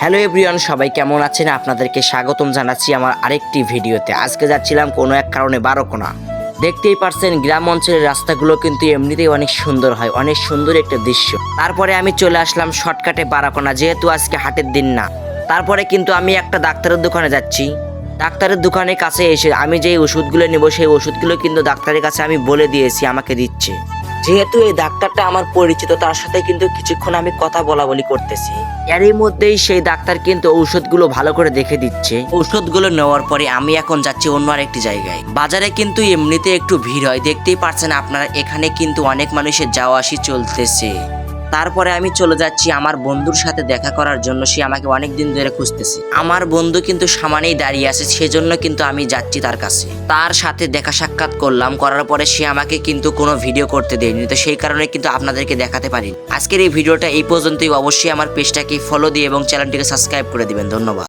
Hello everyone, সবাই কেমন আছেন? আপনাদেরকে স্বাগতম জানাচ্ছি আমার আরেকটি ভিডিওতে। আজকে যাচ্ছিলাম কোনো এক কারণে বারোকোনা। দেখতেই পারছেন গ্রাম অঞ্চলের রাস্তাগুলো কিন্তু এমনিতেই অনেক সুন্দর হয়, অনেক সুন্দর একটা দৃশ্য। তারপরে আমি চলে আসলাম শর্টকাটে বারোকোনা, যেহেতু আজকে হাটের দিন না। তারপরে কিন্তু আমি একটা ডাক্তারের দোকানে যাচ্ছি। ডাক্তারের দোকানের কাছে এসে আমি যেই ওষুধগুলো নেব সেই ওষুধগুলো কিন্তু ডাক্তারের কাছে আমি বলে দিয়েছি আমাকে দিচ্ছে। যেহেতু এই ডাক্তারটা আমার পরিচিত, তার সাথে কিন্তু কিছুক্ষণ আমি কথা বলি করতেছি। এরই মধ্যেই সেই ডাক্তার কিন্তু ঔষধগুলো ভালো করে দেখে দিচ্ছে। ঔষধগুলো নেওয়ার পরে আমি এখন যাচ্ছি অন্য আরেকটি জায়গায়। বাজারে কিন্তু এমনিতে একটু ভিড় হয়, দেখতেই পারছেন আপনারা। এখানে কিন্তু অনেক মানুষের যাওয়া আসি চলতেছে। তারপরে আমি চলে যাচ্ছি আমার বন্ধুর সাথে দেখা করার জন্য। সে আমাকে অনেক দিন ধরে খুঁজতেছে। আমার বন্ধু কিন্তু সামনেই দাঁড়িয়ে আছে, সেজন্য কিন্তু আমি যাচ্ছি তার কাছে। তার সাথে দেখা সাক্ষাৎ করলাম, করার পরে সে আমাকে কিন্তু কোনো ভিডিও করতে দেয়নি, তো সেই কারণে কিন্তু আপনাদেরকে দেখাতে পারি। আজকের এই ভিডিওটা এই পর্যন্তই। অবশ্যই আমার পেজটাকে ফলো দিয়ে এবং চ্যানেলটিকে সাবস্ক্রাইব করে দিবেন। ধন্যবাদ।